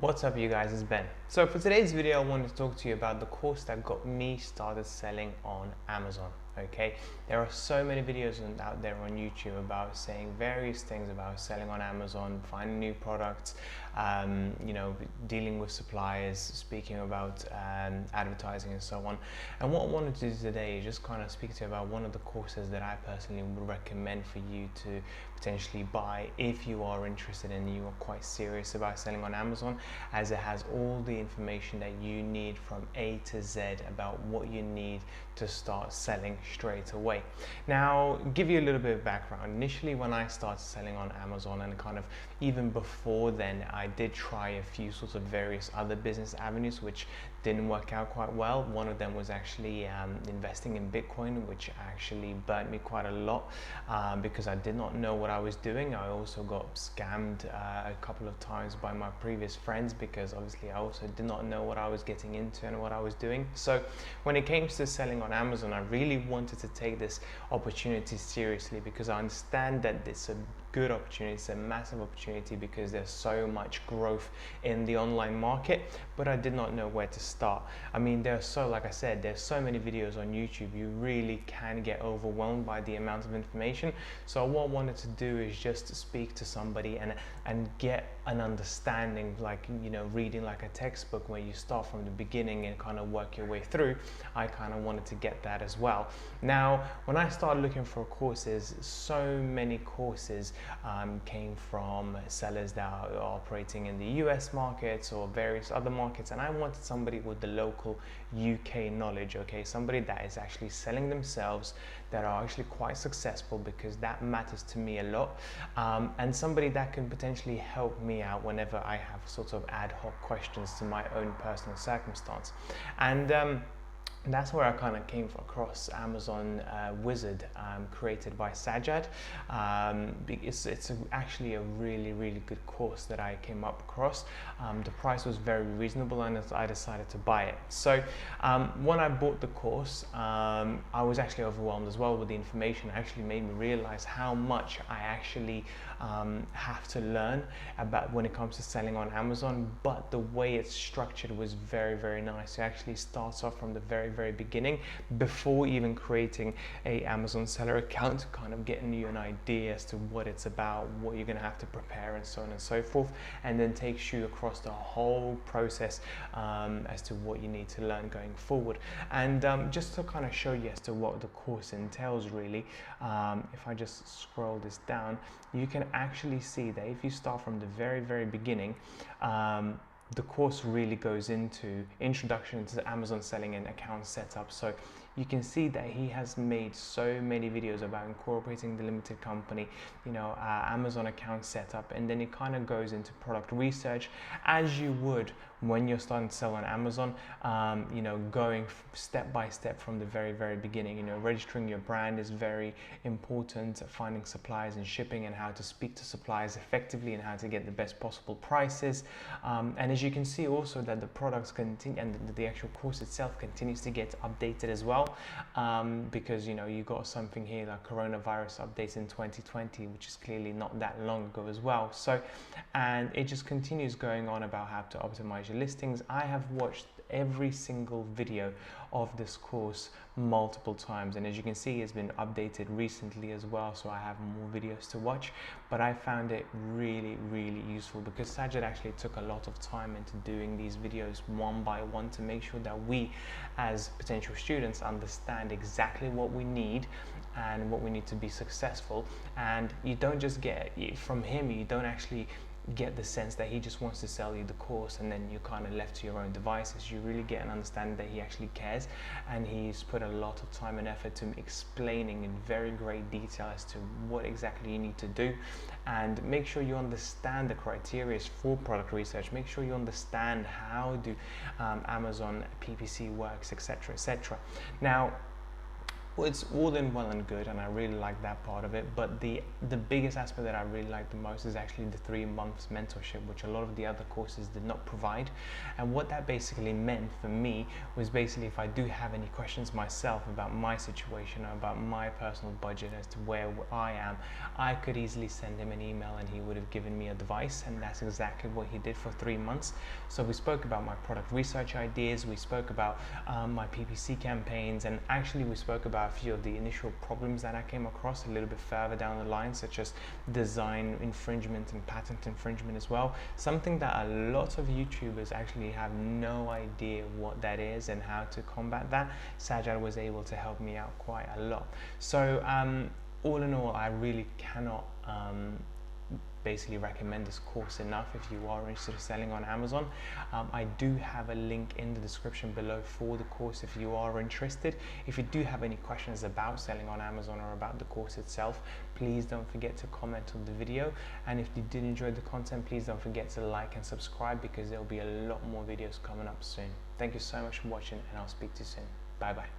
What's up you guys, it's Ben. So for today's video I wanted to talk to you about the course that got me started selling on Amazon. Okay, there are so many videos out there on YouTube about saying various things about selling on Amazon, finding new products, dealing with suppliers, speaking about advertising and so on. And what I wanted to do today is just kind of speak to you about one of the courses that I personally would recommend for you to potentially buy if you are interested and you are quite serious about selling on Amazon, as it has all the information that you need from A to Z about what you need to start selling straight away. Now, give you a little bit of background. Initially, when I started selling on Amazon, and kind of even before then, I did try a few sorts of various other business avenues which didn't work out quite well. One of them was actually investing in Bitcoin, which actually burnt me quite a lot because I did not know what I was doing. I also got scammed a couple of times by my previous friends because obviously I also did not know what I was getting into and what I was doing. So when it came to selling on Amazon, I really wanted to take this opportunity seriously because I understand that it's a good opportunity, it's a massive opportunity because there's so much growth in the online market, but I did not know where to start. I mean, like I said, there's so many videos on YouTube, you really can get overwhelmed by the amount of information. So what I wanted to do is just to speak to somebody and get an understanding, like, reading like a textbook where you start from the beginning and kind of work your way through. I kind of wanted to get that as well. Now, when I started looking for courses, so many courses came from sellers that are operating in the US markets or various other markets, and I wanted somebody with the local UK knowledge, okay, somebody that is actually selling themselves, that are actually quite successful, because that matters to me a lot, and somebody that can potentially help me out whenever I have sort of ad hoc questions to my own personal circumstance. And that's where I kind of came across Amazon Wizard, created by Sajad. It's actually a really good course that I came up across. The price was very reasonable and I decided to buy it. So when I bought the course, I was actually overwhelmed as well with the information. It actually made me realize how much I actually have to learn about when it comes to selling on Amazon, but the way it's structured was very nice. It actually starts off from the very beginning, before even creating a Amazon seller account, kind of getting you an idea as to what it's about, what you're going to have to prepare, and so on and so forth, and then takes you across the whole process as to what you need to learn going forward. And just to kind of show you as to what the course entails really, if I just scroll this down, you can actually see that if you start from the very beginning, the course really goes into introduction to Amazon selling and account setup. So you can see that he has made so many videos about incorporating the limited company, Amazon account setup, and then it kind of goes into product research, as you would when you're starting to sell on Amazon, going step by step from the very beginning. Registering your brand is very important, finding suppliers and shipping, and how to speak to suppliers effectively, and how to get the best possible prices. And as you can see also that the products continue, and the actual course itself continues to get updated as well, because you got something here like coronavirus updates in 2020, which is clearly not that long ago as well. So, and it just continues going on about how to optimize your listings. I have watched every single video of this course multiple times, and as you can see, it's been updated recently as well, so I have more videos to watch. But I found it really useful because Sajad actually took a lot of time into doing these videos one by one to make sure that we as potential students understand exactly what we need and what we need to be successful. And you don't just get from him, you don't actually get the sense that he just wants to sell you the course and then you're kind of left to your own devices. You really get an understanding that he actually cares, and he's put a lot of time and effort to explaining in very great detail as to what exactly you need to do. And make sure you understand the criteria for product research, make sure you understand how do Amazon PPC works, etc. Now, it's all in well and good, and I really like that part of it, but the biggest aspect that I really like the most is actually the 3 months mentorship, which a lot of the other courses did not provide. And what that basically meant for me was basically, if I do have any questions myself about my situation or about my personal budget as to where I am, I could easily send him an email and he would have given me advice, and that's exactly what he did for 3 months. So we spoke about my product research ideas, we spoke about my PPC campaigns, and actually we spoke about a few of the initial problems that I came across a little bit further down the line, such as design infringement and patent infringement as well, something that a lot of YouTubers actually have no idea what that is and how to combat that. Sajad was able to help me out quite a lot. So all in all, I really cannot basically recommend this course enough if you are interested in selling on Amazon. I do have a link in the description below for the course if you are interested. If you do have any questions about selling on Amazon or about the course itself, please don't forget to comment on the video. And if you did enjoy the content, please don't forget to like and subscribe, because there will be a lot more videos coming up soon. Thank you so much for watching, and I'll speak to you soon. Bye bye.